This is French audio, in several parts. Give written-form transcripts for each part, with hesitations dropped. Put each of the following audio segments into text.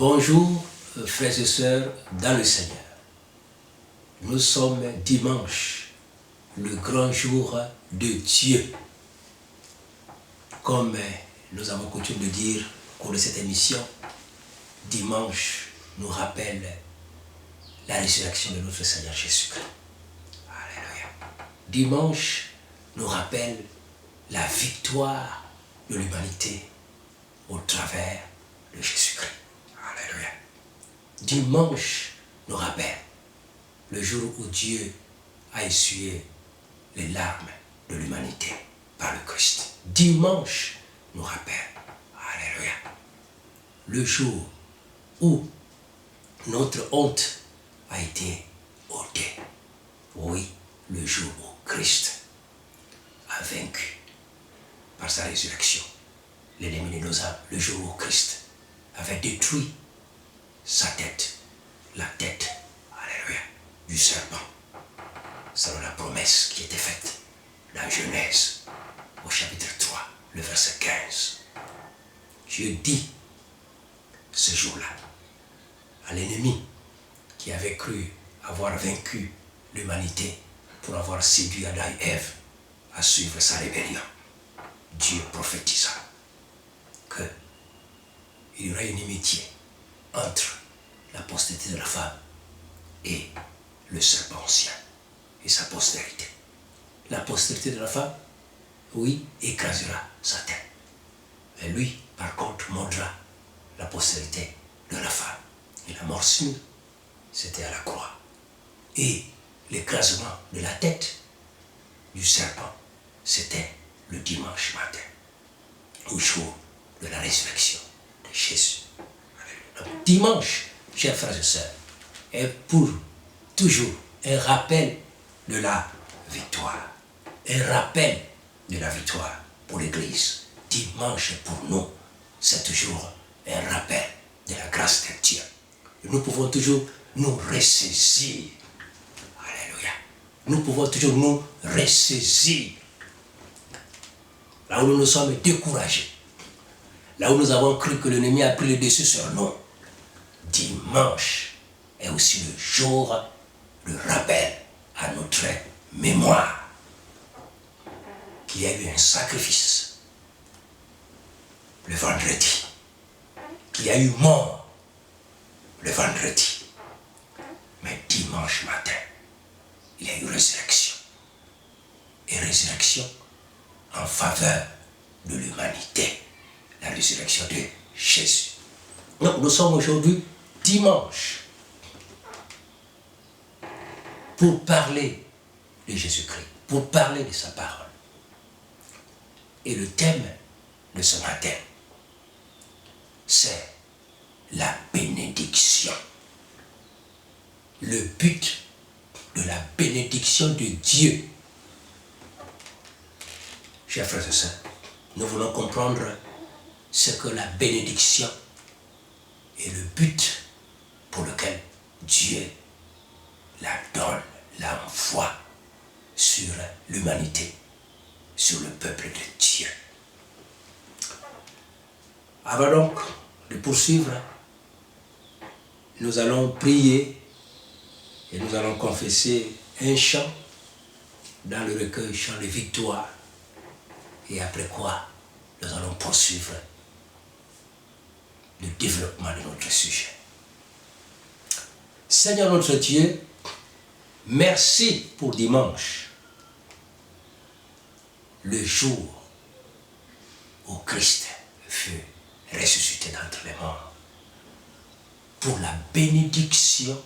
Bonjour, frères et sœurs dans le Seigneur. Nous sommes dimanche, le grand jour de Dieu. Comme nous avons coutume de dire au cours de cette émission, dimanche nous rappelle la résurrection de notre Seigneur Jésus-Christ. Alléluia. Dimanche nous rappelle la victoire de l'humanité au travers de Jésus-Christ. Alléluia. Dimanche nous rappelle le jour où Dieu a essuyé les larmes de l'humanité par le Christ. Dimanche nous rappelle, alléluia, le jour où notre honte a été ôtée. Oui, le jour où Christ a vaincu par sa résurrection l'ennemi de nos âmes, le jour où Christ avait détruit sa tête, la tête, alléluia, du serpent, selon la promesse qui était faite dans Genèse, au chapitre 3, le verset 15. Dieu dit, ce jour-là, à l'ennemi qui avait cru avoir vaincu l'humanité pour avoir séduit Adam et Ève à suivre sa rébellion, Dieu prophétisa qu'il y aurait une inimitié entre la postérité de la femme et le serpent ancien et sa postérité. La postérité de la femme, oui, écrasera sa tête. Et lui, par contre, mordra la postérité de la femme. Et la morsure, c'était à la croix. Et l'écrasement de la tête du serpent, c'était le dimanche matin, au jour de la résurrection de Jésus. Donc, dimanche, chers frères et sœurs, est pour toujours un rappel de la victoire. Un rappel de la victoire pour l'Église. Dimanche pour nous, c'est toujours un rappel de la grâce de Dieu. Nous pouvons toujours nous ressaisir. Alléluia. Nous pouvons toujours nous ressaisir. Là où nous nous sommes découragés. Là où nous avons cru que l'ennemi a pris le dessus sur nous. Dimanche est aussi le jour de rappel à notre mémoire qu'il y a eu un sacrifice le vendredi, qu'il y a eu mort le vendredi, mais dimanche matin, il y a eu résurrection. Et résurrection en faveur de l'humanité, la résurrection de Jésus. Donc nous sommes aujourd'hui dimanche pour parler de Jésus-Christ, pour parler de sa parole. Et le thème de ce matin, c'est la bénédiction. Le but de la bénédiction de Dieu. Chers frères et sœurs, nous voulons comprendre ce que la bénédiction est, le but pour lequel Dieu la donne, l'envoie sur l'humanité, sur le peuple de Dieu. Avant donc de poursuivre, nous allons prier et nous allons confesser un chant dans le recueil Chant de victoire. Et après quoi, nous allons poursuivre le développement de notre sujet. Seigneur notre Dieu, merci pour dimanche, le jour où Christ fut ressuscité d'entre les morts, pour la bénédiction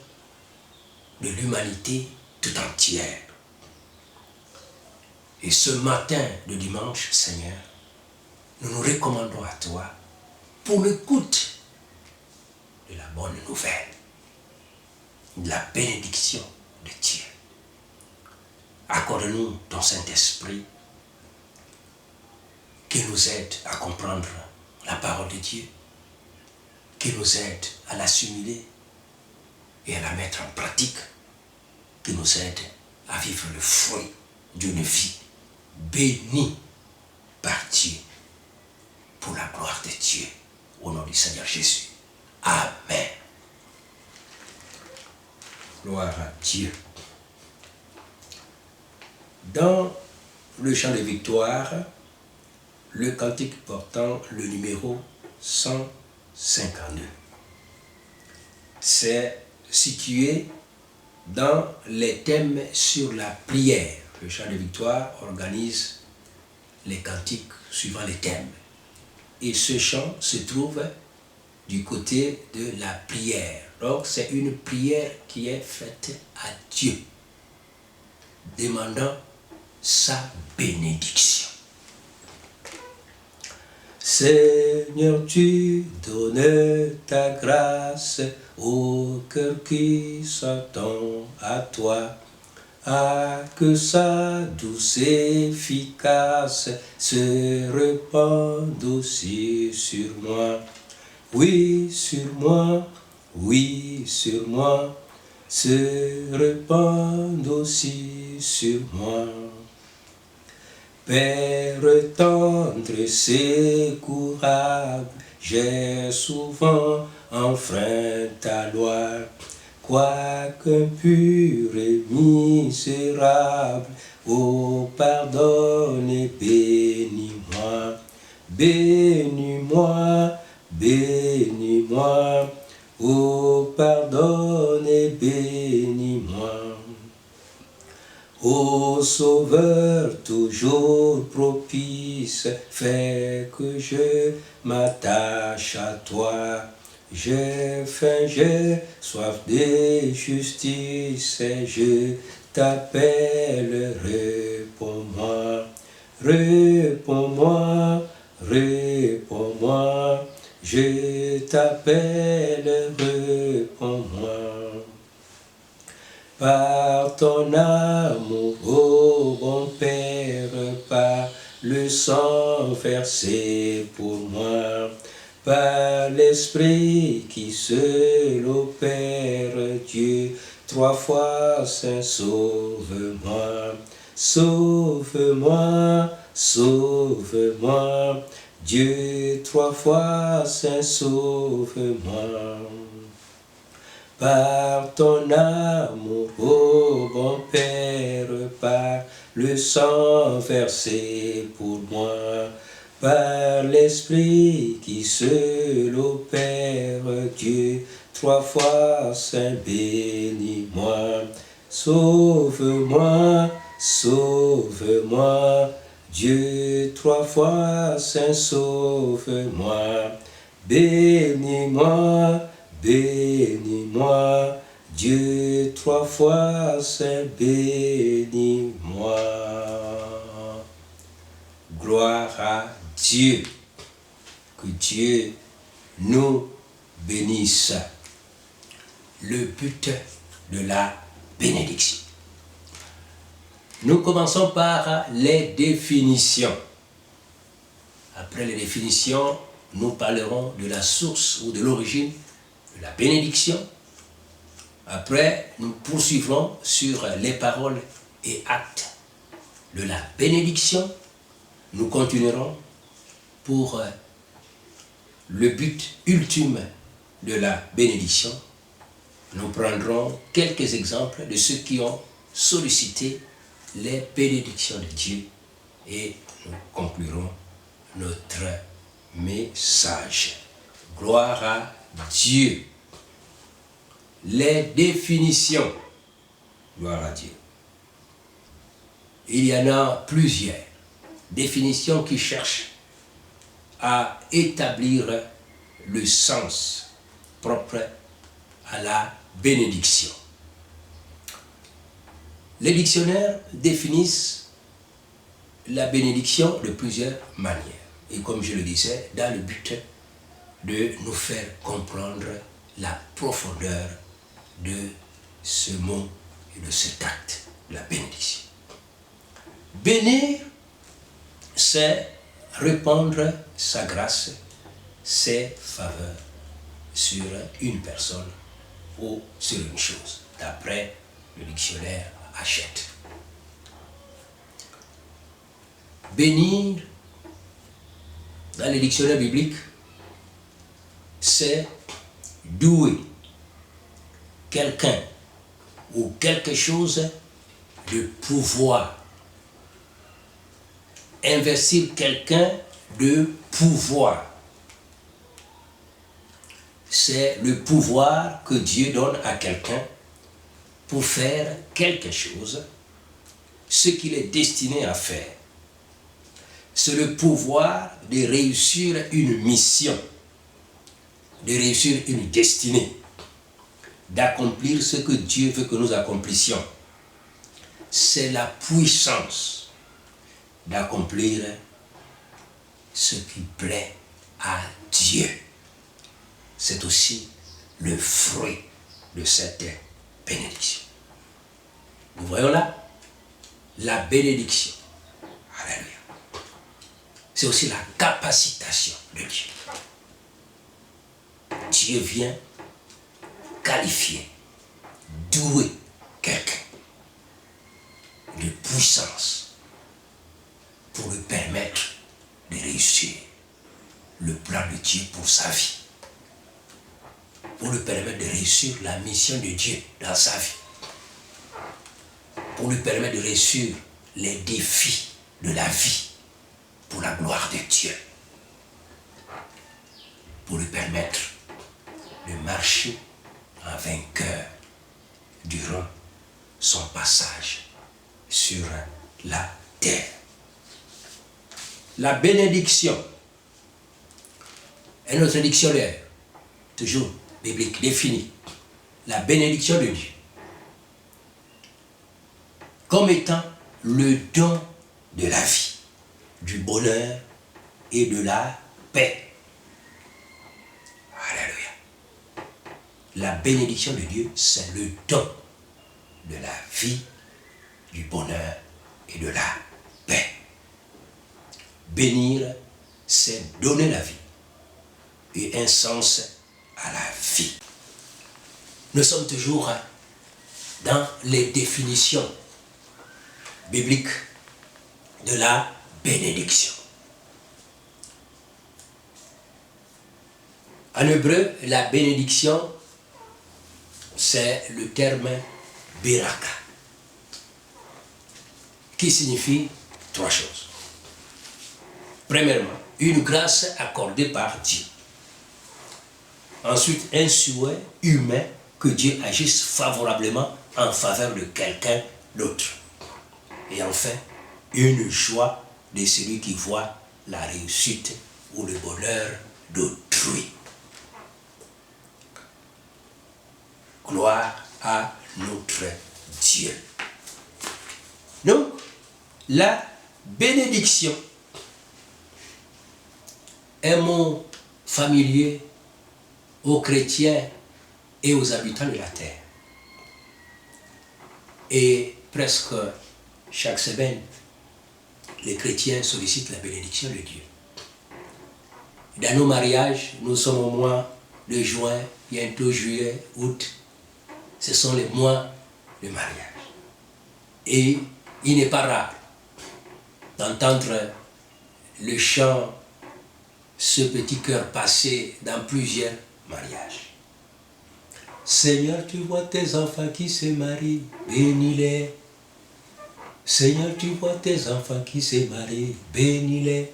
de l'humanité tout entière. Et ce matin de dimanche, Seigneur, nous nous recommandons à toi pour l'écoute de la bonne nouvelle, de la bénédiction de Dieu. Accorde-nous ton Saint-Esprit qui nous aide à comprendre la parole de Dieu, qui nous aide à l'assimiler et à la mettre en pratique, qui nous aide à vivre le fruit d'une vie bénie par Dieu, pour la gloire de Dieu, au nom du Seigneur Jésus. Amen. Gloire à Dieu. Dans le chant de victoire, le cantique portant le numéro 152. C'est situé dans les thèmes sur la prière. Le chant de victoire organise les cantiques suivant les thèmes. Et ce chant se trouve du côté de la prière. Donc c'est une prière qui est faite à Dieu, demandant sa bénédiction. Seigneur, tu donnes ta grâce au cœur qui s'attend à toi, à que sa douce efficace se répande aussi sur moi. Oui, sur moi, oui, sur moi, se répande aussi sur moi. Père tendre, secourable, j'ai souvent enfreint ta loi, quoique pur et misérable, oh pardonne et bénis-moi, bénis-moi, bénis-moi, oh pardonne et bénis-moi. Ô Sauveur toujours propice, fais que je m'attache à toi. J'ai faim, j'ai soif de justice, et je t'appelle, réponds-moi, réponds-moi, réponds-moi, je t'appelle, réponds-moi. Par ton amour, ô bon Père, par le sang versé pour moi, par l'Esprit qui seul opère, Dieu, trois fois saint, sauve-moi, sauve-moi, sauve-moi, Dieu, trois fois saint, sauve-moi. Par ton amour, ô bon Père, par le sang versé pour moi, par l'Esprit qui seul opère, Dieu, trois fois saint, bénis-moi, sauve-moi, sauve-moi, Dieu, trois fois saint, sauve-moi, bénis-moi, bénis-moi, Dieu, trois fois saint, bénis-moi. Gloire à Dieu. Que Dieu nous bénisse. Le but de la bénédiction. Nous commençons par les définitions. Après les définitions, nous parlerons de la source ou de l'origine de la bénédiction. Après, nous poursuivrons sur les paroles et actes de la bénédiction. Nous continuerons pour le but ultime de la bénédiction. Nous prendrons quelques exemples de ceux qui ont sollicité les bénédictions de Dieu et nous conclurons notre message. Gloire à Dieu. Les définitions. Gloire à Dieu. Il y en a plusieurs définitions qui cherchent à établir le sens propre à la bénédiction. Les dictionnaires définissent la bénédiction de plusieurs manières. Et comme je le disais, dans le but de nous faire comprendre la profondeur de ce mot et de cet acte de la bénédiction. Bénir, c'est répandre sa grâce, ses faveurs sur une personne ou sur une chose, d'après le dictionnaire Hachette. Bénir, dans les dictionnaires bibliques, c'est douer quelqu'un ou quelque chose de pouvoir. Investir quelqu'un de pouvoir. C'est le pouvoir que Dieu donne à quelqu'un pour faire quelque chose, ce qu'il est destiné à faire. C'est le pouvoir de réussir une mission, de réussir une destinée, d'accomplir ce que Dieu veut que nous accomplissions. C'est la puissance d'accomplir ce qui plaît à Dieu. C'est aussi le fruit de cette bénédiction. Nous voyons là la bénédiction. Alléluia. C'est aussi la capacitation de Dieu. Dieu vient qualifier, douer quelqu'un de puissance pour lui permettre de réussir le plan de Dieu pour sa vie, pour lui permettre de réussir la mission de Dieu dans sa vie, pour lui permettre de réussir les défis de la vie pour la gloire de Dieu, pour lui permettre de marcher en vainqueur durant son passage sur la terre. La bénédiction est notre dictionnaire, toujours biblique, défini. La bénédiction de Dieu comme étant le don de la vie, du bonheur et de la paix. Alléluia. La bénédiction de Dieu, c'est le don de la vie, du bonheur et de la paix. Bénir, c'est donner la vie et un sens à la vie. Nous sommes toujours dans les définitions bibliques de la bénédiction. En hébreu, la bénédiction, c'est le terme Beraka, qui signifie trois choses. Premièrement, une grâce accordée par Dieu. Ensuite, un souhait humain que Dieu agisse favorablement en faveur de quelqu'un d'autre. Et enfin, une joie de celui qui voit la réussite ou le bonheur d'autrui. Gloire à notre Dieu. Donc, la bénédiction est un mot familier aux chrétiens et aux habitants de la terre. Et presque chaque semaine, les chrétiens sollicitent la bénédiction de Dieu. Dans nos mariages, nous sommes au mois de juin, bientôt juillet, août. Ce sont les mois de mariage. Et il n'est pas rare d'entendre le chant, ce petit cœur passé dans plusieurs mariages. Seigneur, tu vois tes enfants qui se marient, bénis-les. Seigneur, tu vois tes enfants qui se marient, bénis-les,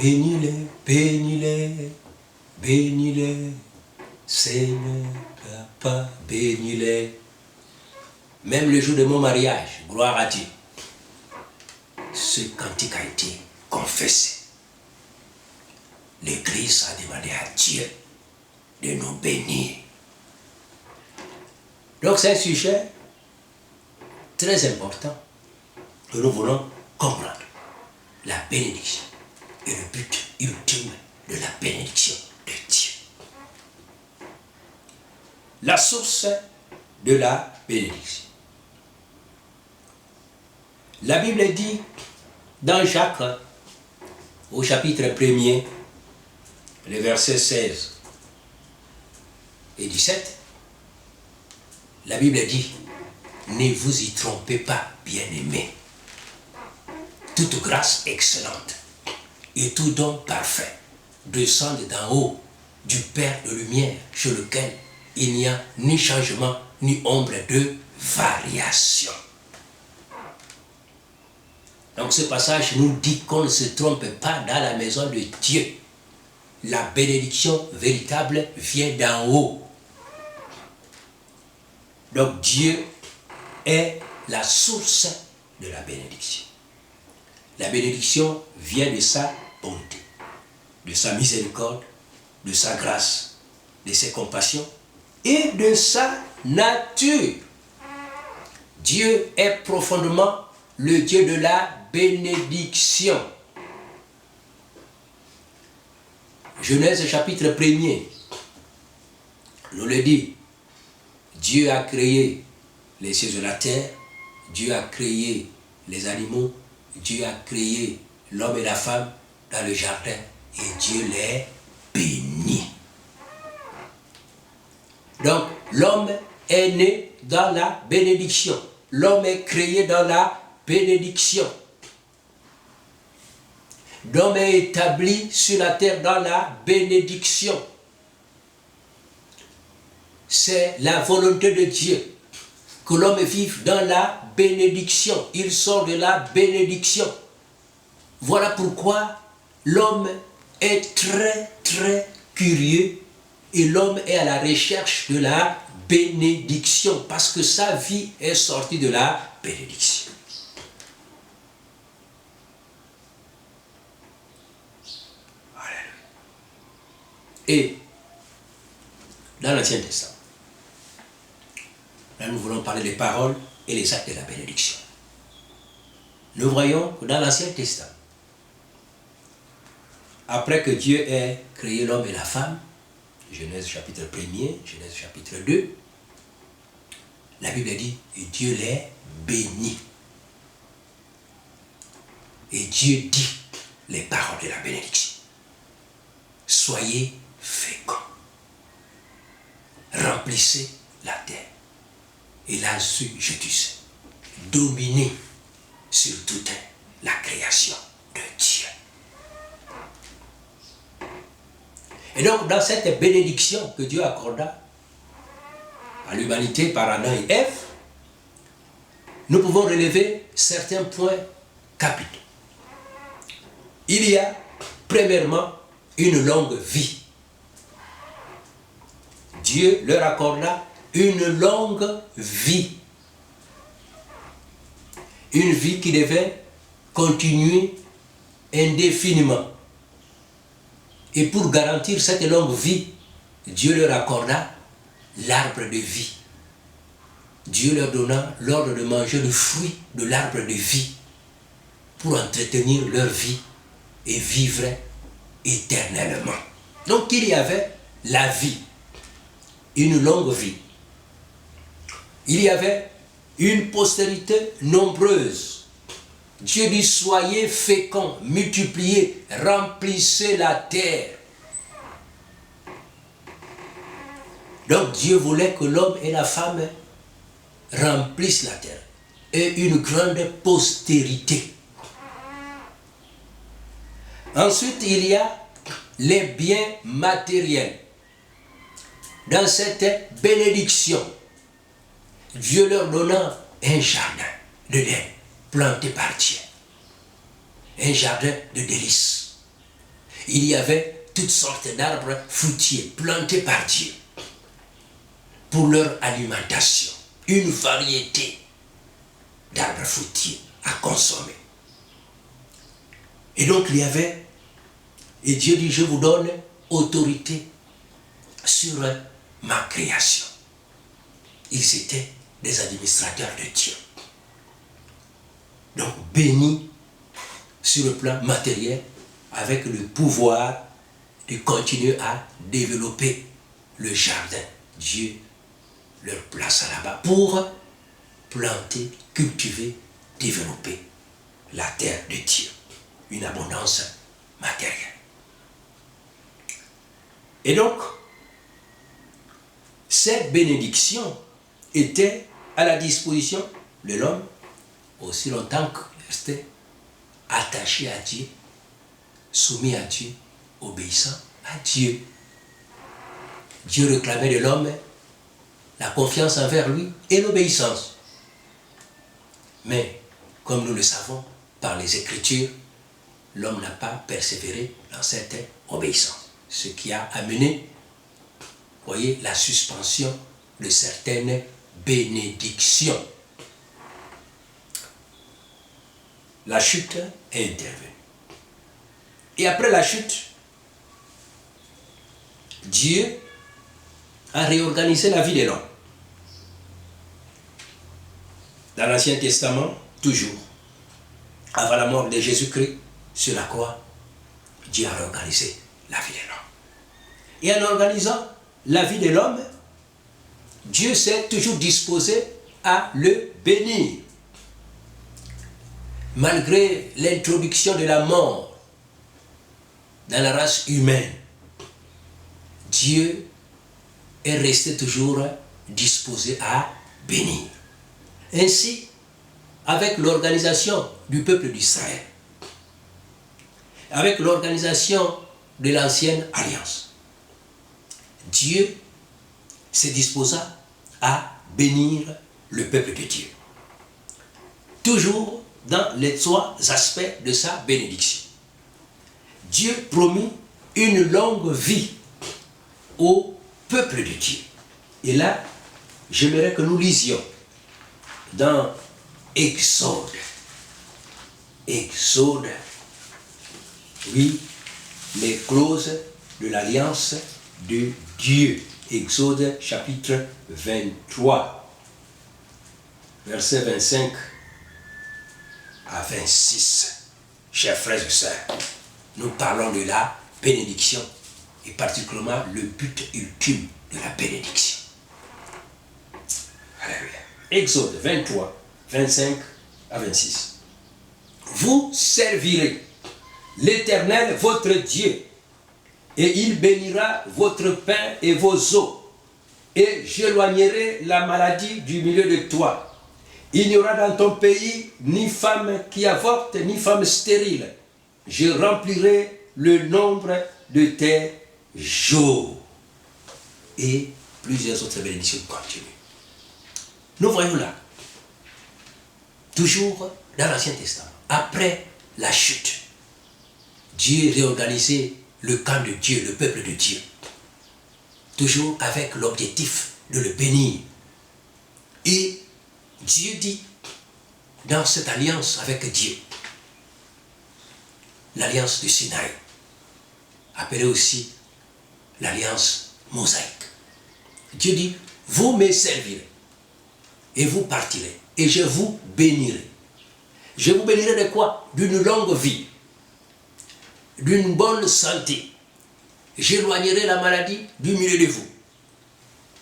bénis-les, bénis-les, bénis-les. Seigneur, Papa, bénis-les. Même le jour de mon mariage, gloire à Dieu, ce cantique a été confessé. L'Église a demandé à Dieu de nous bénir. Donc c'est un sujet très important que nous voulons comprendre. La bénédiction est le but ultime de la bénédiction de Dieu. La source de la bénédiction. La Bible dit dans Jacques, au chapitre 1er, les versets 16 et 17, la Bible dit, ne vous y trompez pas, bien-aimés. Toute grâce excellente et tout don parfait descendent d'en haut du Père de lumière, sur lequel il n'y a ni changement, ni ombre de variation. Donc ce passage nous dit qu'on ne se trompe pas dans la maison de Dieu. La bénédiction véritable vient d'en haut. Donc Dieu est la source de la bénédiction. La bénédiction vient de sa bonté, de sa miséricorde, de sa grâce, de ses compassions et de sa nature. Dieu est profondément le Dieu de la bénédiction. Genèse chapitre 1er nous le dit. Dieu a créé les cieux et la terre, Dieu a créé les animaux, Dieu a créé l'homme et la femme dans le jardin et Dieu les bénit. Donc l'homme est né dans la bénédiction. L'homme est créé dans la bénédiction. L'homme est établi sur la terre dans la bénédiction. C'est la volonté de Dieu que l'homme vive dans la bénédiction. Il sort de la bénédiction. Voilà pourquoi l'homme est très très curieux et l'homme est à la recherche de la bénédiction parce que sa vie est sortie de la bénédiction. Et dans l'Ancien Testament, là nous voulons parler des paroles et les actes de la bénédiction. Nous voyons que dans l'Ancien Testament, après que Dieu ait créé l'homme et la femme, Genèse chapitre 1er, Genèse chapitre 2, la Bible dit et Dieu les bénit. Et Dieu dit les paroles de la bénédiction. Soyez féconds. Remplissez la terre. Et là-dessus, je dis, dominez sur toute la création de Dieu. Et donc, dans cette bénédiction que Dieu accorda à l'humanité par Adam et Ève, nous pouvons relever certains points capitaux. Il y a, premièrement, une longue vie. Dieu leur accorda une longue vie. Une vie qui devait continuer indéfiniment. Et pour garantir cette longue vie, Dieu leur accorda l'arbre de vie. Dieu leur donna l'ordre de manger le fruit de l'arbre de vie pour entretenir leur vie et vivre éternellement. Donc il y avait la vie, une longue vie. Il y avait une postérité nombreuse. Dieu dit, soyez féconds, multipliez, remplissez la terre. Donc Dieu voulait que l'homme et la femme remplissent la terre et une grande postérité. Ensuite, il y a les biens matériels. Dans cette bénédiction, Dieu leur donna un jardin d'Éden planté par Dieu. Un jardin de délices. Il y avait toutes sortes d'arbres fruitiers plantés par Dieu pour leur alimentation. Une variété d'arbres fruitiers à consommer. Et donc il y avait, et Dieu dit, je vous donne autorité sur ma création. Ils étaient des administrateurs de Dieu. Donc bénis sur le plan matériel avec le pouvoir de continuer à développer le jardin. Dieu leur place là-bas pour planter, cultiver, développer la terre de Dieu. Une abondance matérielle. Et donc, cette bénédiction était à la disposition de l'homme aussi longtemps qu'il restait attaché à Dieu, soumis à Dieu, obéissant à Dieu. Dieu réclamait de l'homme la confiance envers lui et l'obéissance. Mais, comme nous le savons par les Écritures, l'homme n'a pas persévéré dans cette obéissance. Ce qui a amené, voyez, la suspension de certaines bénédictions. La chute est intervenue. Et après la chute, Dieu a réorganisé la vie de l'homme. Dans l'Ancien Testament, toujours, avant la mort de Jésus-Christ, sur la croix, Dieu a réorganisé la vie de l'homme. Et en organisant la vie de l'homme, Dieu s'est toujours disposé à le bénir. Malgré l'introduction de la mort dans la race humaine, Dieu est resté toujours disposé à bénir. Ainsi, avec l'organisation du peuple d'Israël, avec l'organisation de l'ancienne alliance, Dieu se disposa à bénir le peuple de Dieu. Toujours dans les trois aspects de sa bénédiction. Dieu promit une longue vie au peuple de Dieu. Et là, j'aimerais que nous lisions dans Exode. Exode, oui, les clauses de l'alliance de Dieu. Exode chapitre 23, versets 25 à 26. Chers frères et sœurs, nous parlons de la bénédiction et particulièrement le but ultime de la bénédiction. Alléluia. Exode 23, 25 à 26. Vous servirez l'Éternel votre Dieu, et il bénira votre pain et vos eaux, et j'éloignerai la maladie du milieu de toi. Il n'y aura dans ton pays ni femme qui avorte, ni femme stérile. Je remplirai le nombre de tes jours. Et plusieurs autres bénédictions continuent. Nous voyons là, toujours dans l'Ancien Testament, après la chute, Dieu réorganisait le camp de Dieu, le peuple de Dieu, toujours avec l'objectif de le bénir. Et Dieu dit, dans cette alliance avec Dieu, l'alliance du Sinaï, appelée aussi l'alliance mosaïque. Dieu dit, vous me servirez et vous partirez et je vous bénirai. Je vous bénirai de quoi? D'une longue vie, d'une bonne santé. J'éloignerai la maladie du milieu de vous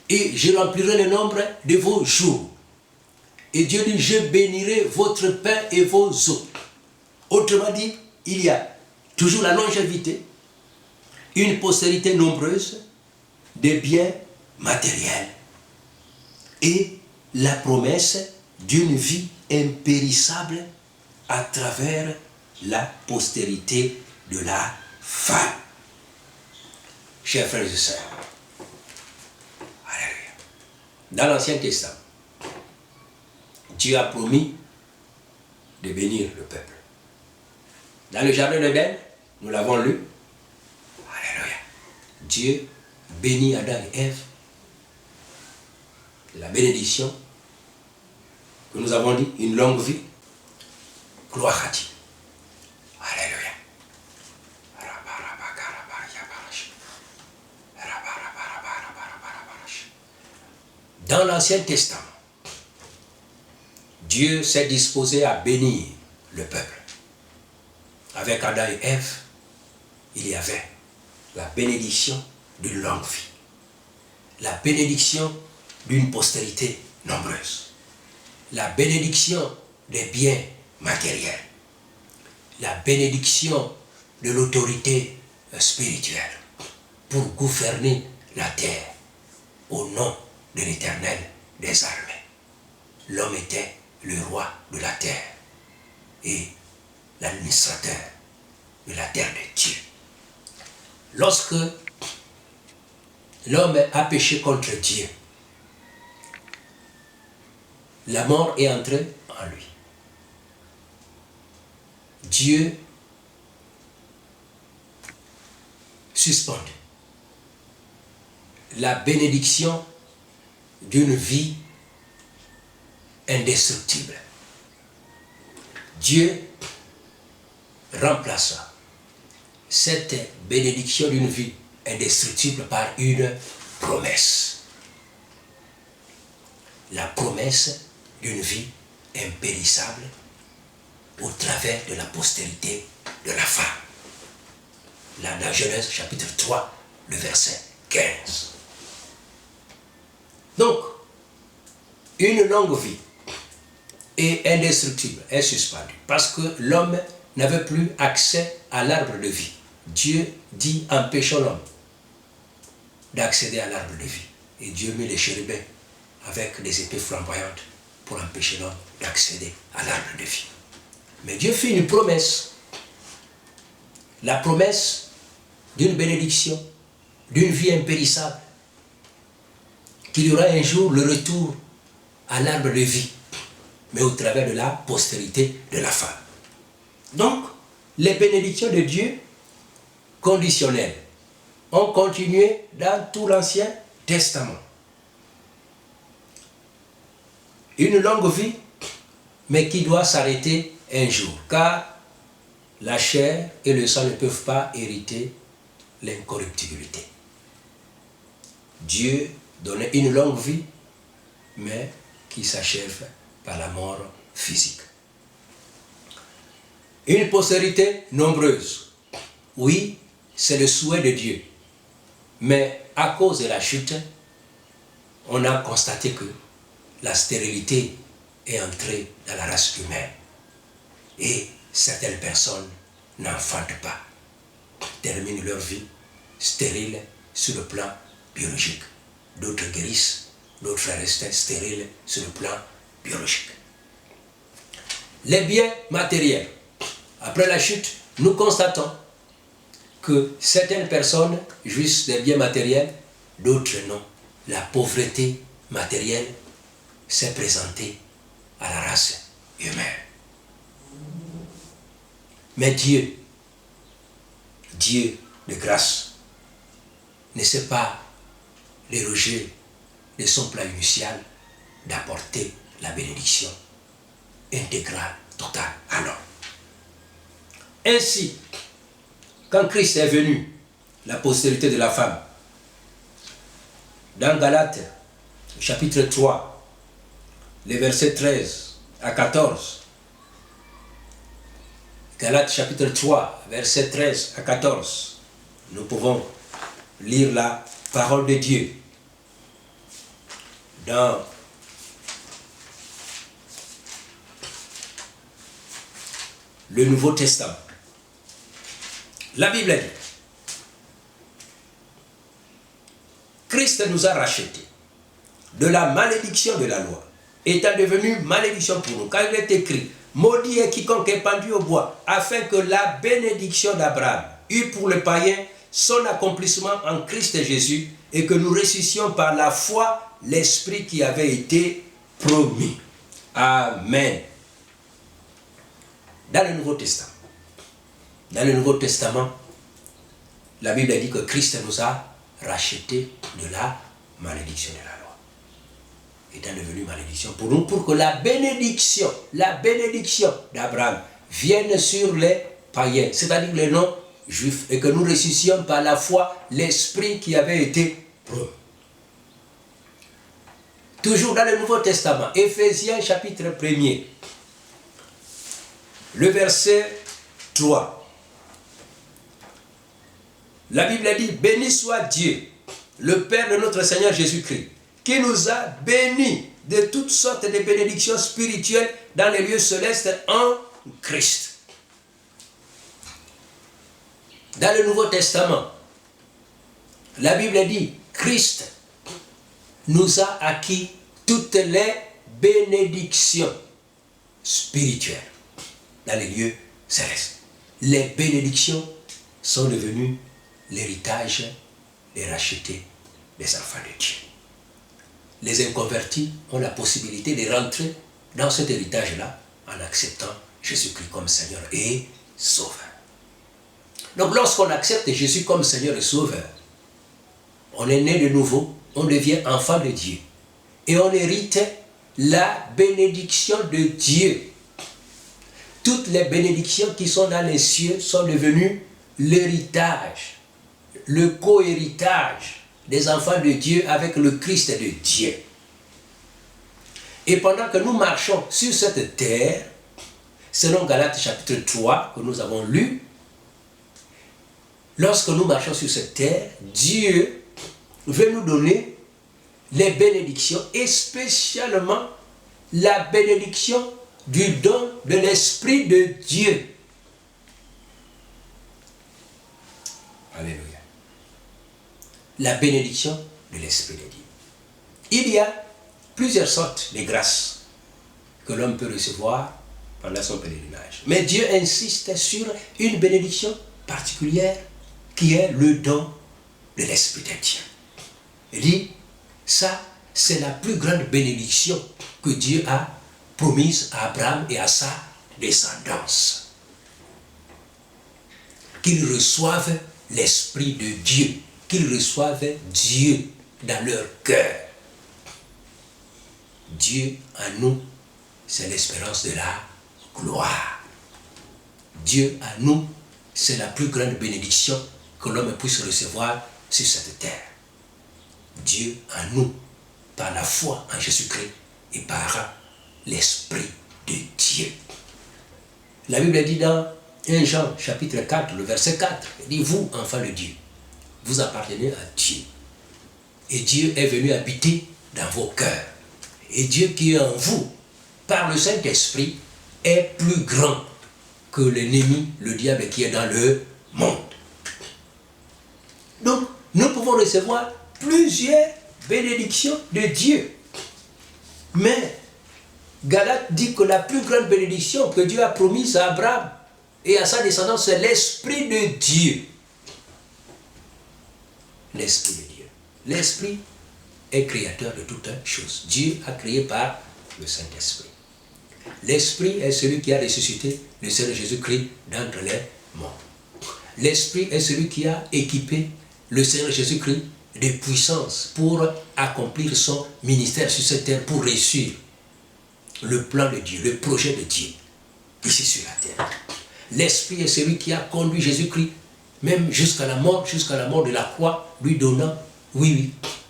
et je remplirai le nombre de vos jours. Et Dieu dit, je bénirai votre pain et vos eaux. Autrement dit, il y a toujours la longévité, une postérité nombreuse, des biens matériels et la promesse d'une vie impérissable à travers la postérité de la femme. Chers frères et sœurs, alléluia. Dans l'Ancien Testament, Dieu a promis de bénir le peuple. Dans le jardin d'Éden, nous l'avons lu. Alléluia. Dieu bénit Adam et Ève. La bénédiction que nous avons dit, une longue vie. Gloire à Dieu. Alléluia. Dans l'Ancien Testament, Dieu s'est disposé à bénir le peuple. Avec Adam et Ève, il y avait la bénédiction d'une longue vie, la bénédiction d'une postérité nombreuse, la bénédiction des biens matériels, la bénédiction de l'autorité spirituelle pour gouverner la terre au nom de l'Éternel des armées. L'homme était le roi de la terre et l'administrateur de la terre de Dieu. Lorsque L'homme a péché contre Dieu. La mort est entrée en lui. Dieu suspend la bénédiction d'une vie indestructible. Dieu remplaça cette bénédiction d'une vie indestructible par une promesse. La promesse d'une vie impérissable au travers de la postérité de la femme. Là, dans Genèse chapitre 3, le verset 15. Donc, une longue vie et indestructible est suspendue parce que l'homme n'avait plus accès à l'arbre de vie. Dieu dit empêchons l'homme d'accéder à l'arbre de vie. Et Dieu mit les chérubins avec des épées flamboyantes pour empêcher l'homme d'accéder à l'arbre de vie. Mais Dieu fit une promesse. La promesse d'une bénédiction, d'une vie impérissable, qu'il y aura un jour le retour à l'arbre de vie, mais au travers de la postérité de la femme. Donc, les bénédictions de Dieu conditionnelles ont continué dans tout l'Ancien Testament. Une longue vie, mais qui doit s'arrêter un jour, car la chair et le sang ne peuvent pas hériter l'incorruptibilité. Dieu donnait une longue vie, mais qui s'achève par la mort physique. Une postérité nombreuse. Oui, c'est le souhait de Dieu. Mais à cause de la chute, on a constaté que la stérilité est entrée dans la race humaine. Et certaines personnes n'enfantent pas, terminent leur vie stérile sur le plan biologique. D'autres guérissent, d'autres restent stériles sur le plan biologique. Les biens matériels. Après la chute, nous constatons que certaines personnes jouissent des biens matériels, d'autres non. La pauvreté matérielle s'est présentée à la race humaine. Mais Dieu de grâce, ne sait pas déroger de son plan initial d'apporter la bénédiction intégrale, totale à l'homme. Ainsi, quand Christ est venu, la postérité de la femme, dans Galates, chapitre 3, les versets 13 à 14, Galates chapitre 3, versets 13 à 14, nous pouvons lire la parole de Dieu dans le Nouveau Testament. La Bible dit, Christ nous a rachetés de la malédiction de la loi, étant devenu malédiction pour nous, car il est écrit, maudit est quiconque est pendu au bois, afin que la bénédiction d'Abraham eût pour le païen son accomplissement en Christ Jésus, et que nous ressuscitions par la foi l'Esprit qui avait été promis. Amen. Dans le Nouveau Testament, la Bible dit que Christ nous a rachetés de la malédiction de la loi, étant devenu malédiction pour nous, pour que la bénédiction d'Abraham vienne sur les païens, c'est-à-dire les non-juifs, et que nous ressuscitions par la foi l'Esprit qui avait été promis. Toujours dans le Nouveau Testament, Éphésiens chapitre 1er, le verset 3. La Bible dit, béni soit Dieu, le Père de notre Seigneur Jésus-Christ, qui nous a bénis de toutes sortes de bénédictions spirituelles dans les lieux célestes en Christ. Dans le Nouveau Testament, la Bible dit, Christ nous a acquis toutes les bénédictions spirituelles dans les lieux célestes. Les bénédictions sont devenues l'héritage des rachetés des enfants de Dieu. Les inconvertis ont la possibilité de rentrer dans cet héritage-là en acceptant Jésus-Christ comme Seigneur et Sauveur. Donc lorsqu'on accepte Jésus comme Seigneur et Sauveur, on est né de nouveau, on devient enfant de Dieu. Et on hérite la bénédiction de Dieu. Toutes les bénédictions qui sont dans les cieux sont devenues l'héritage, le co-héritage des enfants de Dieu avec le Christ de Dieu. Et pendant que nous marchons sur cette terre, selon Galates chapitre 3 que nous avons lu, lorsque nous marchons sur cette terre, Dieu veut nous donner les bénédictions et spécialement la bénédiction du don de l'Esprit de Dieu. Alléluia. La bénédiction de l'Esprit de Dieu. Il y a plusieurs sortes de grâces que l'homme peut recevoir pendant son pèlerinage. Mais Dieu insiste sur une bénédiction particulière qui est le don de l'Esprit de Dieu. Il dit, ça, c'est la plus grande bénédiction que Dieu a promise à Abraham et à sa descendance. Qu'ils reçoivent l'Esprit de Dieu, qu'ils reçoivent Dieu dans leur cœur. Dieu en nous, c'est l'espérance de la gloire. Dieu en nous, c'est la plus grande bénédiction que l'homme puisse recevoir sur cette terre. Dieu en nous, par la foi en Jésus-Christ et par l'Esprit de Dieu. La Bible dit dans 1 Jean chapitre 4, le verset 4, il dit, vous, enfants de Dieu, vous appartenez à Dieu. Et Dieu est venu habiter dans vos cœurs. Et Dieu qui est en vous, par le Saint-Esprit, est plus grand que l'ennemi, le diable qui est dans le monde. Donc, nous pouvons recevoir plusieurs bénédictions de Dieu. Mais Galates dit que la plus grande bénédiction que Dieu a promise à Abraham et à sa descendance, c'est l'Esprit de Dieu. L'Esprit de Dieu. L'Esprit est créateur de toutes choses. Dieu a créé par le Saint-Esprit. L'Esprit est celui qui a ressuscité le Seigneur Jésus-Christ d'entre les morts. L'Esprit est celui qui a équipé le Seigneur Jésus-Christ de puissance pour accomplir son ministère sur cette terre, pour réussir le plan de Dieu, le projet de Dieu, ici sur la terre. L'Esprit est celui qui a conduit Jésus-Christ, même jusqu'à la mort de la croix, lui donnant,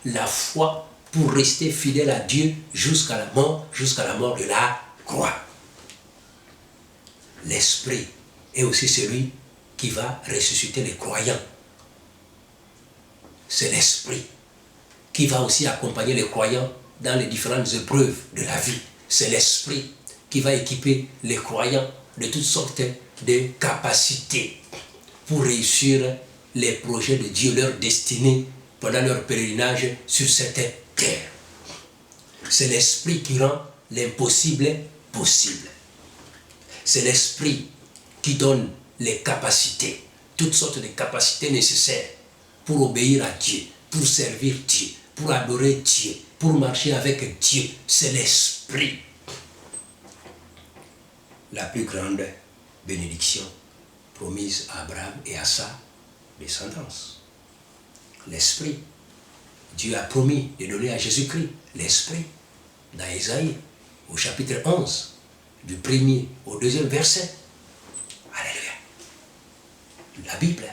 la foi pour rester fidèle à Dieu jusqu'à la mort de la croix. L'Esprit est aussi celui qui va ressusciter les croyants. C'est l'Esprit qui va aussi accompagner les croyants dans les différentes épreuves de la vie. C'est l'Esprit qui va équiper les croyants de toutes sortes de capacités pour réussir les projets de Dieu, leur destinée pendant leur pèlerinage sur cette terre. C'est l'Esprit qui rend l'impossible possible. C'est l'Esprit qui donne les capacités, toutes sortes de capacités nécessaires pour obéir à Dieu, pour servir Dieu, pour adorer Dieu, pour marcher avec Dieu. C'est l'Esprit. La plus grande bénédiction promise à Abraham et à sa descendance. L'Esprit. Dieu a promis de donner à Jésus-Christ l'Esprit. Dans Ésaïe, au chapitre 11, du 1er au 2e verset. Alléluia. La Bible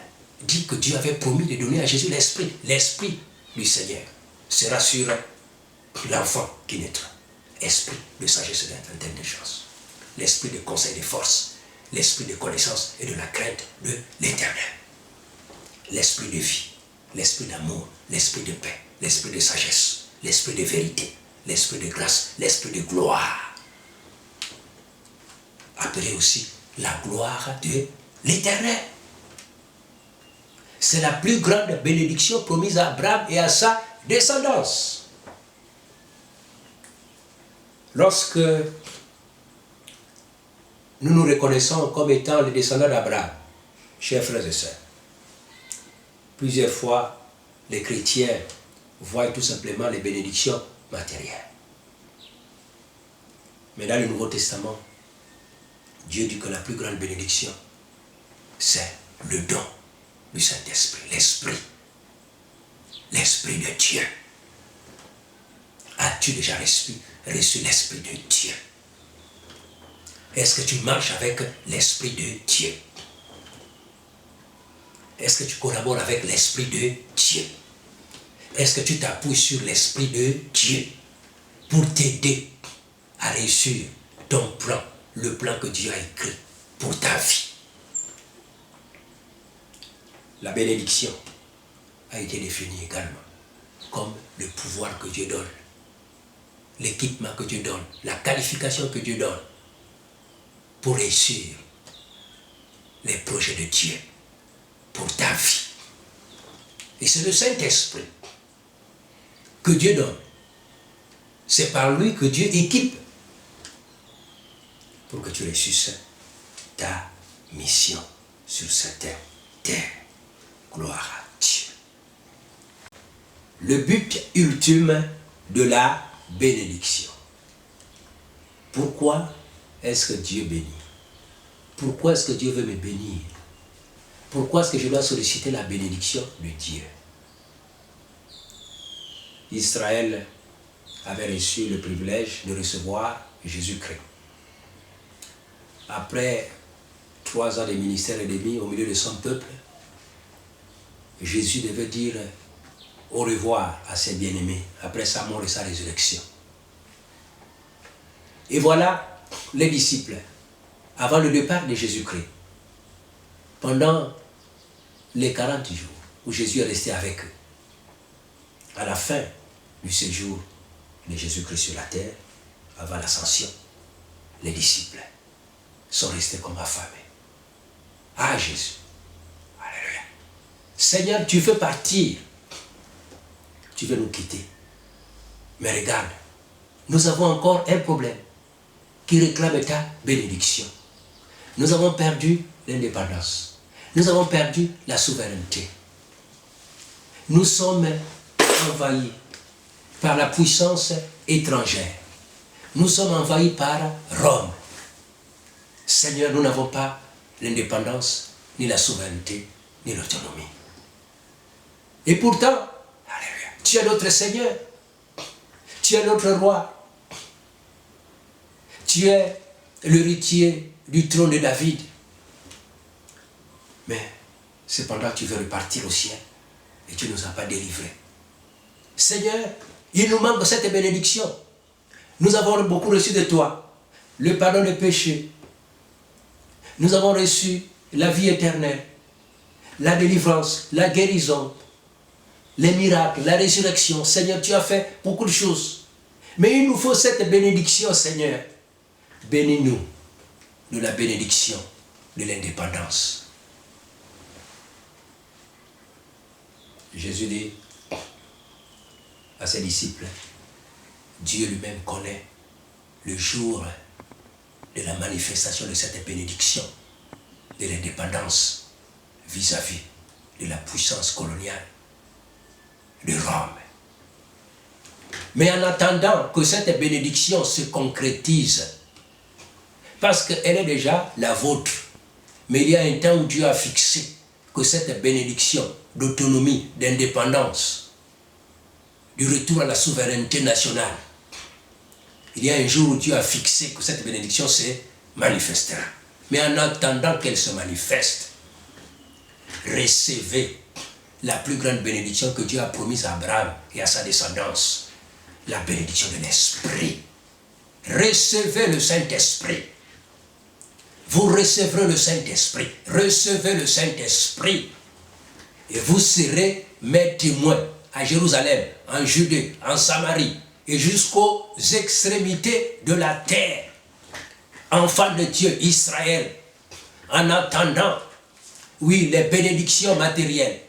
dit que Dieu avait promis de donner à Jésus l'Esprit. L'Esprit du Seigneur sera sur l'enfant qui naîtra. Esprit de sagesse et d'intelligence. L'esprit de conseil et de force. L'esprit de connaissance et de la crainte de l'Éternel. L'esprit de vie. L'esprit d'amour. L'esprit de paix. L'esprit de sagesse. L'esprit de vérité. L'esprit de grâce. L'esprit de gloire. Appelé aussi la gloire de l'Éternel. C'est la plus grande bénédiction promise à Abraham et à sa descendance. Lorsque nous nous reconnaissons comme étant les descendants d'Abraham, chers frères et sœurs, plusieurs fois les chrétiens voient tout simplement les bénédictions matérielles. Mais dans le Nouveau Testament, Dieu dit que la plus grande bénédiction, c'est le don du Saint-Esprit, l'Esprit. L'Esprit de Dieu. As-tu déjà reçu l'Esprit de Dieu? Est-ce que tu marches avec l'Esprit de Dieu? Est-ce que tu collabores avec l'Esprit de Dieu? Est-ce que tu t'appuies sur l'Esprit de Dieu pour t'aider à réussir ton plan, le plan que Dieu a écrit pour ta vie? La bénédiction a été définie également comme le pouvoir que Dieu donne, l'équipement que Dieu donne, la qualification que Dieu donne pour réussir les projets de Dieu pour ta vie. Et c'est le Saint-Esprit que Dieu donne. C'est par lui que Dieu équipe pour que tu réussisses ta mission sur cette terre. Gloire à Dieu. Le but ultime de la bénédiction. Pourquoi est-ce que Dieu bénit? Pourquoi est-ce que Dieu veut me bénir? Pourquoi est-ce que je dois solliciter la bénédiction de Dieu? Israël avait reçu le privilège de recevoir Jésus-Christ. Après 3 ans de ministère et demi au milieu de son peuple, Jésus devait dire au revoir à ses bien-aimés après sa mort et sa résurrection. Et voilà les disciples, avant le départ de Jésus-Christ, pendant les 40 jours où Jésus est resté avec eux, à la fin du séjour de Jésus-Christ sur la terre, avant l'ascension, les disciples sont restés comme affamés. Ah Jésus, alléluia. Seigneur, tu veux partir, tu veux nous quitter. Mais regarde, nous avons encore un problème qui réclame ta bénédiction. Nous avons perdu l'indépendance. Nous avons perdu la souveraineté. Nous sommes envahis par la puissance étrangère. Nous sommes envahis par Rome. Seigneur, nous n'avons pas l'indépendance, ni la souveraineté, ni l'autonomie. Et pourtant, alléluia, tu es notre Seigneur. Tu es notre roi. Tu es l'héritier du trône de David. Mais cependant, tu veux repartir au ciel et tu ne nous as pas délivrés. Seigneur, il nous manque cette bénédiction. Nous avons beaucoup reçu de toi le pardon des péchés. Nous avons reçu la vie éternelle, la délivrance, la guérison, les miracles, la résurrection. Seigneur, tu as fait beaucoup de choses. Mais il nous faut cette bénédiction, Seigneur. Bénis-nous de la bénédiction de l'indépendance. Jésus dit à ses disciples, Dieu lui-même connaît le jour de la manifestation de cette bénédiction de l'indépendance vis-à-vis de la puissance coloniale de Rome. Mais en attendant que cette bénédiction se concrétise, parce qu'elle est déjà la vôtre, mais il y a un temps où Dieu a fixé que cette bénédiction d'autonomie, d'indépendance, du retour à la souveraineté nationale, il y a un jour où Dieu a fixé que cette bénédiction se manifestera. Mais en attendant qu'elle se manifeste, recevez la plus grande bénédiction que Dieu a promise à Abraham et à sa descendance, la bénédiction de l'Esprit. Recevez le Saint-Esprit. Vous recevrez le Saint-Esprit. Recevez le Saint-Esprit. Et vous serez mes témoins à Jérusalem, en Judée, en Samarie et jusqu'aux extrémités de la terre. Enfants de Dieu, Israël, en attendant, oui, les bénédictions matérielles,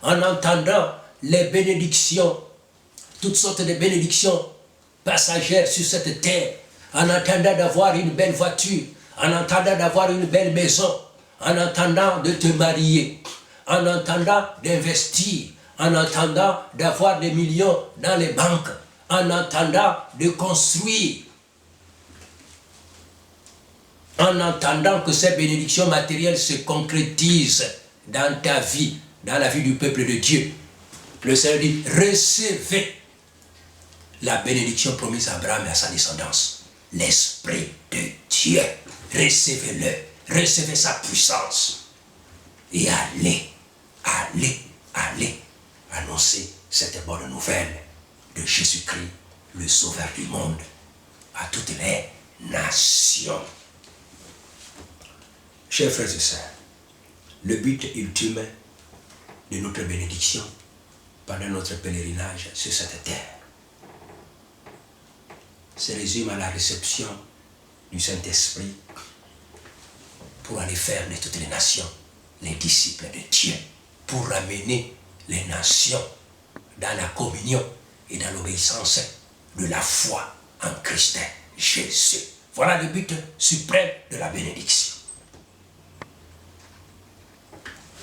en entendant les bénédictions, toutes sortes de bénédictions passagères sur cette terre, en attendant d'avoir une belle voiture, en attendant d'avoir une belle maison, en attendant de te marier, en attendant d'investir, en attendant d'avoir des millions dans les banques, en attendant de construire, en attendant que ces bénédictions matérielles se concrétisent dans ta vie, dans la vie du peuple de Dieu. Le Seigneur dit, recevez la bénédiction promise à Abraham et à sa descendance. L'Esprit de Dieu, recevez-le, recevez sa puissance. Et allez annoncer cette bonne nouvelle de Jésus-Christ, le Sauveur du monde, à toutes les nations. Chers frères et sœurs, le but ultime de notre bénédiction pendant notre pèlerinage sur cette terre se résume à la réception du Saint-Esprit pour aller faire de toutes les nations les disciples de Dieu, pour ramener les nations dans la communion et dans l'obéissance de la foi en Christ Jésus. Voilà le but suprême de la bénédiction.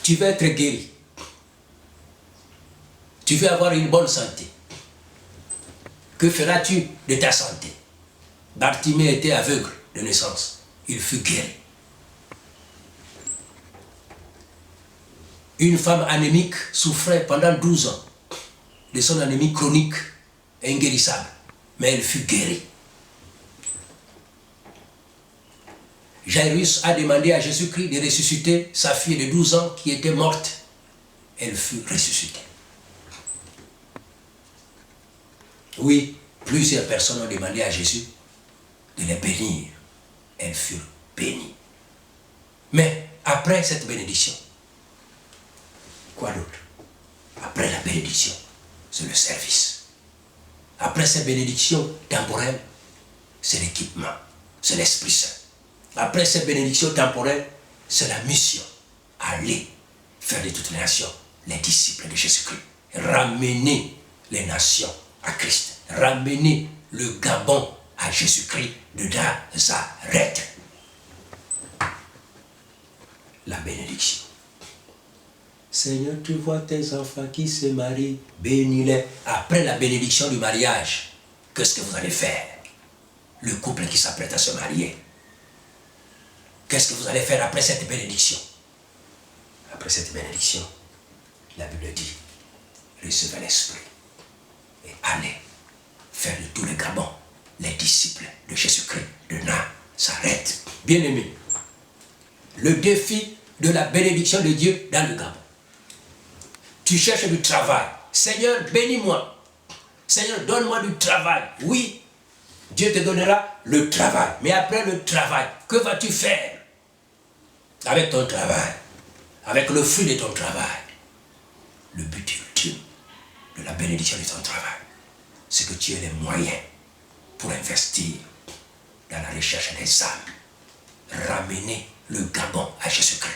Tu veux être guéri. Tu veux avoir une bonne santé. Que feras-tu de ta santé? Bartimée était aveugle de naissance. Il fut guéri. Une femme anémique souffrait pendant 12 ans de son anémie chronique et inguérissable. Mais elle fut guérie. Jairus a demandé à Jésus-Christ de ressusciter sa fille de 12 ans qui était morte. Elle fut ressuscitée. Oui, plusieurs personnes ont demandé à Jésus de les bénir. Elles furent bénies. Mais après cette bénédiction, quoi d'autre? Après la bénédiction, c'est le service. Après cette bénédiction temporelle, c'est l'équipement, c'est l'Esprit Saint. Après cette bénédiction temporelle, c'est la mission. Aller faire de toutes les nations les disciples de Jésus-Christ. Ramener les nations à Christ. Ramener le Gabon à Jésus-Christ de Nazareth. La bénédiction. Seigneur, tu vois tes enfants qui se marient, bénis-les. Après la bénédiction du mariage, qu'est-ce que vous allez faire? Le couple qui s'apprête à se marier. Qu'est-ce que vous allez faire après cette bénédiction? Après cette bénédiction, la Bible dit, recevez l'Esprit et allez faire de tous les Gabons les disciples de Jésus-Christ de Nazareth. Bien-aimés, le défi de la bénédiction de Dieu dans le Gabon. Tu cherches du travail. Seigneur, bénis-moi. Seigneur, donne-moi du travail. Oui, Dieu te donnera le travail. Mais après le travail, que vas-tu faire avec ton travail? Avec le fruit de ton travail. Le but ultime de la bénédiction de ton travail, c'est que tu aies les moyens pour investir dans la recherche des âmes. Ramener le Gabon à Jésus-Christ.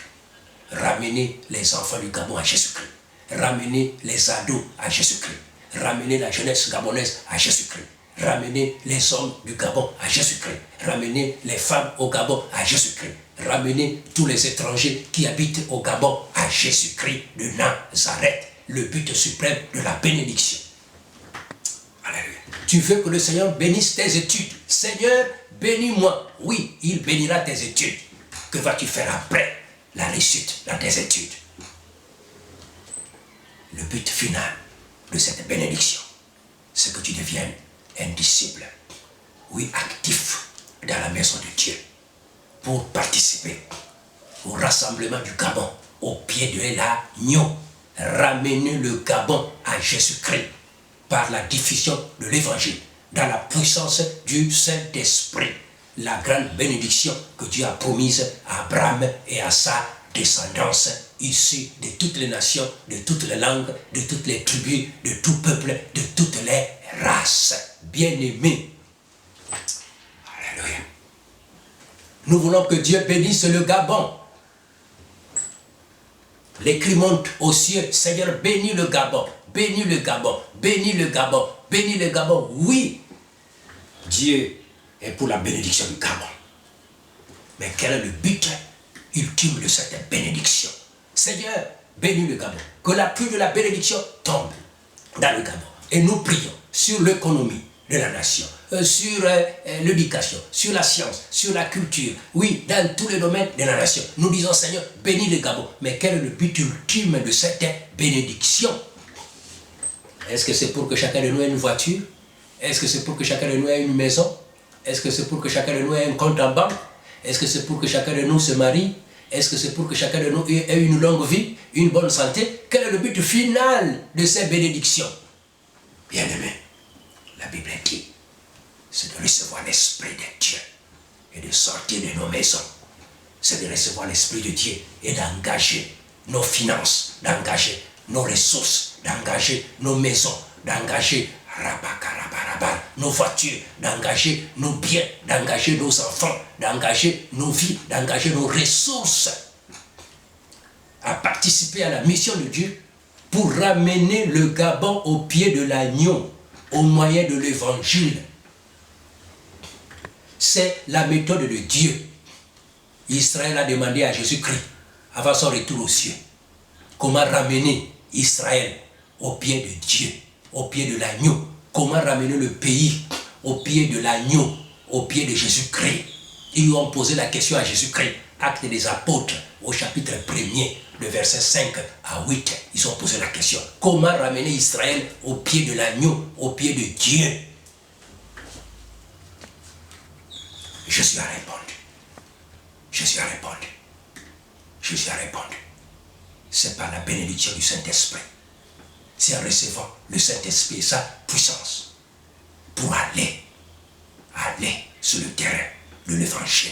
Ramener les enfants du Gabon à Jésus-Christ. Ramener les ados à Jésus-Christ. Ramener la jeunesse gabonaise à Jésus-Christ. Ramener les hommes du Gabon à Jésus-Christ. Ramener les femmes au Gabon à Jésus-Christ. Ramener tous les étrangers qui habitent au Gabon à Jésus-Christ de Nazareth. Le but suprême de la bénédiction. Alléluia. Tu veux que le Seigneur bénisse tes études. Seigneur, bénis-moi. Oui, il bénira tes études. Que vas-tu faire après la réussite dans tes études? Le but final de cette bénédiction, c'est que tu deviennes un disciple, oui, actif dans la maison de Dieu, pour participer au rassemblement du Gabon au pied de l'agneau. Ramener le Gabon à Jésus-Christ par la diffusion de l'évangile, dans la puissance du Saint-Esprit. La grande bénédiction que Dieu a promise à Abraham et à sa descendance issue de toutes les nations, de toutes les langues, de toutes les tribus, de tout peuple, de toutes les races. Bien-aimés. Alléluia. Nous voulons que Dieu bénisse le Gabon. Les cris montent aux cieux. Seigneur, bénis le Gabon. Bénis le Gabon. Bénis le Gabon. Bénis le Gabon. Oui, Dieu est pour la bénédiction du Gabon. Mais quel est le but ultime de cette bénédiction? Seigneur, bénis le Gabon. Que la pluie de la bénédiction tombe dans le Gabon. Et nous prions sur l'économie de la nation, sur l'éducation, sur la science, sur la culture, oui, dans tous les domaines de la nation. Nous disons, Seigneur, bénis le Gabon. Mais quel est le but ultime de cette bénédiction? Est-ce que c'est pour que chacun de nous ait une voiture? Est-ce que c'est pour que chacun de nous ait une maison? Est-ce que c'est pour que chacun de nous ait un compte en banque? Est-ce que c'est pour que chacun de nous se marie? Est-ce que c'est pour que chacun de nous ait une longue vie, une bonne santé? Quel est le but final de ces bénédictions? Bien-aimés, la Bible dit, c'est de recevoir l'Esprit de Dieu et de sortir de nos maisons. C'est de recevoir l'Esprit de Dieu et d'engager nos finances, d'engager nos ressources, d'engager nos maisons, d'engager nos voitures, d'engager nos biens, d'engager nos enfants, d'engager nos vies, d'engager nos ressources à participer à la mission de Dieu pour ramener le Gabon au pied de l'agneau au moyen de l'évangile. C'est la méthode de Dieu. Israël a demandé à Jésus-Christ, avant son retour aux cieux, comment ramener Israël au pied de Dieu, au pied de l'agneau. Comment ramener le pays au pied de l'agneau, au pied de Jésus-Christ. Ils lui ont posé la question à Jésus-Christ. Actes des apôtres, au chapitre 1er, le verset 5 à 8. Ils ont posé la question. Comment ramener Israël au pied de l'agneau, au pied de Dieu? Jésus a répondu. Jésus a répondu. Jésus a répondu. C'est par la bénédiction du Saint-Esprit. C'est en recevant le Saint-Esprit et sa puissance pour aller sur le terrain de l'évangile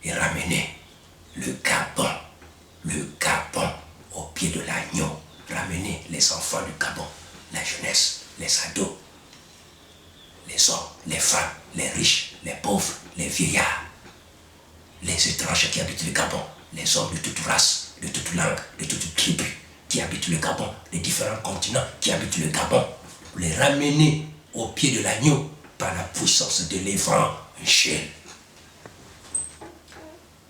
et ramener le Gabon au pied de l'agneau, ramener les enfants du Gabon, la jeunesse, les ados, les hommes, les femmes, les riches, les pauvres, les vieillards, les étrangers qui habitent le Gabon, les hommes de toute race, de toute langue, de toute tribu qui habitent le Gabon, les différents continents qui habitent le Gabon, les ramener au pied de l'agneau par la puissance de l'évangile.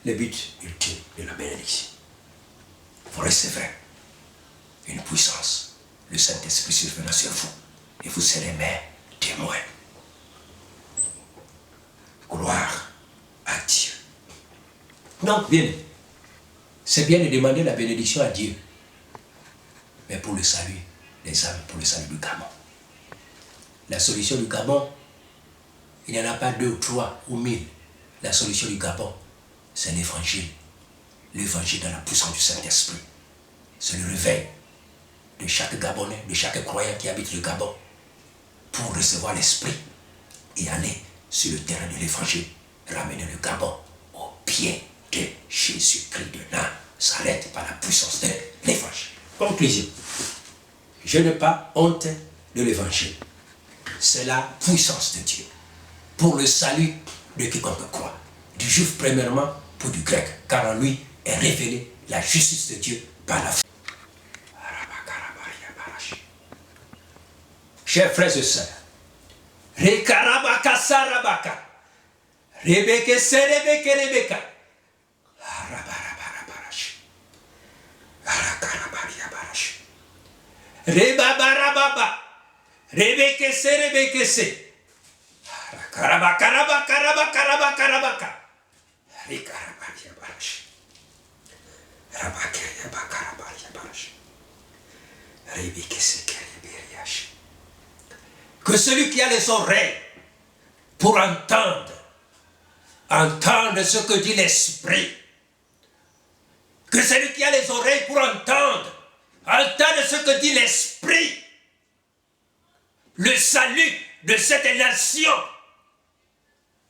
Le but ultime de la bénédiction. Vous recevrez une puissance, le Saint-Esprit survenant sur vous, et vous serez mes témoins. Gloire à Dieu. Donc, bien, c'est bien de demander la bénédiction à Dieu, mais pour le salut des âmes, pour le salut du Gabon. La solution du Gabon, il n'y en a pas 2 ou 3 ou 1000. La solution du Gabon, c'est l'évangile. L'évangile dans la puissance du Saint-Esprit. C'est le réveil de chaque Gabonais, de chaque croyant qui habite le Gabon, pour recevoir l'Esprit et aller sur le terrain de l'évangile, ramener le Gabon au pied de Jésus-Christ de Nazareth par la puissance de l'évangile. Conclusion. Je n'ai pas honte de l'évangile. C'est la puissance de Dieu pour le salut de quiconque croit. Du juif premièrement, pour du grec, car en lui est révélée la justice de Dieu par la foi. Chers frères et sœurs, Rekarabaka Sarabaka, Rebeke Serebeke Rebeka, Arabarabarash, Arakarabariabarash, Rebabarababa, Rebeke Serebeke Se, Arakarabakarabakarabakarabakarabaka, Rekarabariabarash, Rabakariabakarabariabarash, Rebeke Sekereberiash. Que celui qui a les oreilles pour entendre ce que dit l'Esprit. Que celui qui a les oreilles pour entendre ce que dit l'Esprit. Le salut de cette nation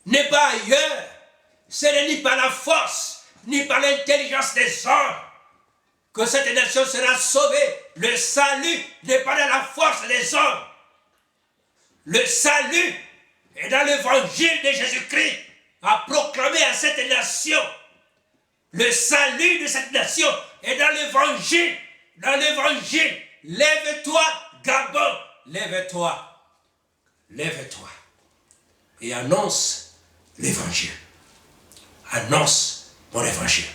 n'est pas ailleurs. Ce n'est ni par la force, ni par l'intelligence des hommes que cette nation sera sauvée. Le salut n'est pas dans la force des hommes. Le salut est dans l'évangile de Jésus-Christ à proclamer à cette nation. Le salut de cette nation est dans l'évangile. Dans l'évangile. Lève-toi, Gabon. Lève-toi. Lève-toi. Et annonce l'évangile. Annonce mon évangile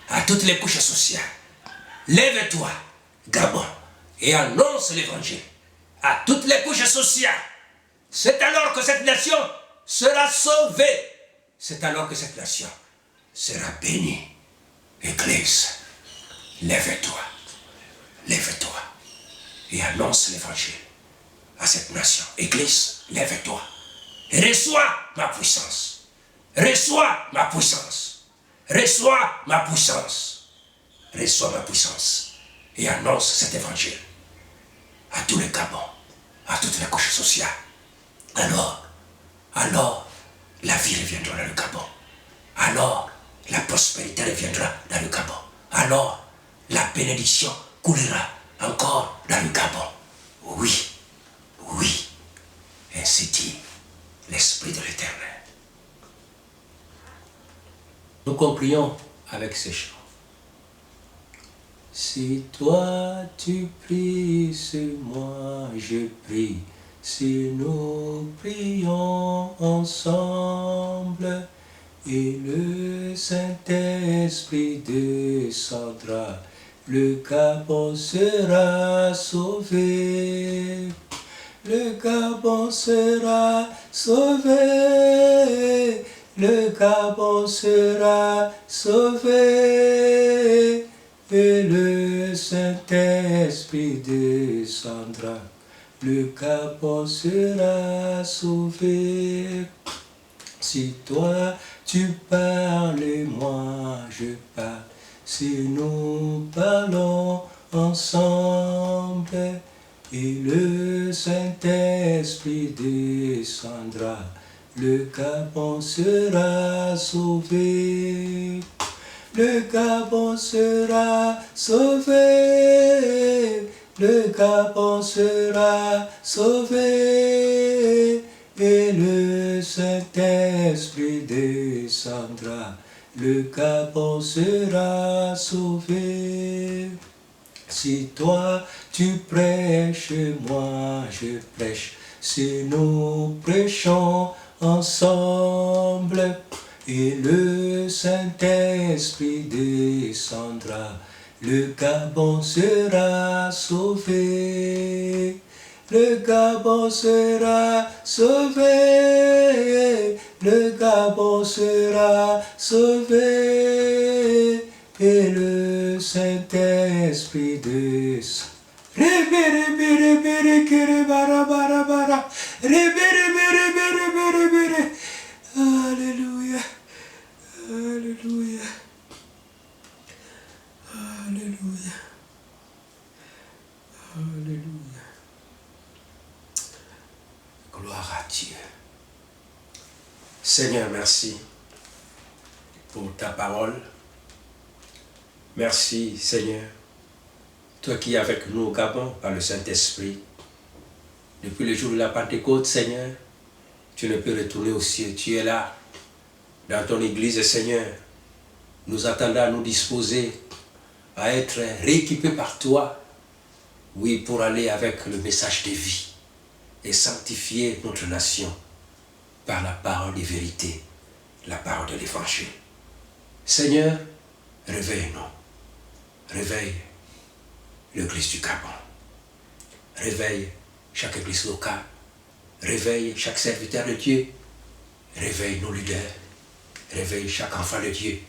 à toutes les couches sociales. lève-toi, Gabon, et annonce l'évangile à toutes les couches sociales. C'est alors que cette nation sera sauvée. C'est alors que cette nation sera bénie. Église, lève-toi, lève-toi et annonce l'évangile à cette nation. Église, lève-toi et reçois ma puissance. Reçois ma puissance. Reçois ma puissance. Reçois ma puissance et annonce cet évangile à tous les Gabons, à toutes les couches sociales. Alors, la vie reviendra dans le Gabon. Alors, la prospérité reviendra dans le Gabon. Alors, la bénédiction coulera encore dans le Gabon. Oui, oui, ainsi dit l'Esprit de l'Éternel. Nous concluons avec ces chants. Si toi tu pries, c'est moi je prie. Si nous prions ensemble, et le Saint-Esprit descendra, le Gabon sera sauvé. Le Gabon sera sauvé. Le Gabon sera sauvé. Et le Saint-Esprit descendra, le Gabon sera sauvé. Si toi tu parles, moi je parle. Si nous parlons ensemble, et le Saint-Esprit descendra, le Gabon sera sauvé. Le Gabon sera sauvé. Le Gabon sera sauvé. Et le Saint-Esprit descendra, le Gabon sera sauvé. Si toi tu prêches, moi je prêche. Si nous prêchons ensemble, et le Saint-Esprit descendra, le Gabon sera sauvé. Le Gabon sera sauvé. Le Gabon sera sauvé. Et le Saint-Esprit descendra. Alléluia. Alléluia. Alléluia. Alléluia. Gloire à Dieu. Seigneur, merci pour ta parole. Merci, Seigneur, toi qui es avec nous au Gabon par le Saint-Esprit. Depuis le jour de la Pentecôte, Seigneur, tu ne peux retourner au ciel. Tu es là, dans ton Église, Seigneur. Nous attendons à nous disposer à être rééquipés par toi, oui, pour aller avec le message de vie et sanctifier notre nation par la parole de vérité, la parole de l'Évangile. Seigneur, réveille-nous. Réveille l'Église du Gabon. Réveille chaque Église locale. Réveille chaque serviteur de Dieu. Réveille nos leaders. Réveille chaque enfant de Dieu.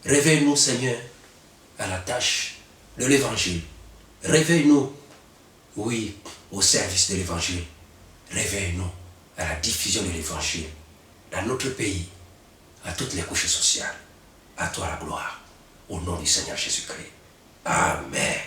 Réveille-nous, Seigneur, à la tâche de l'Évangile. Réveille-nous, oui, au service de l'Évangile. Réveille-nous à la diffusion de l'Évangile dans notre pays, à toutes les couches sociales. À toi la gloire, au nom du Seigneur Jésus-Christ. Amen.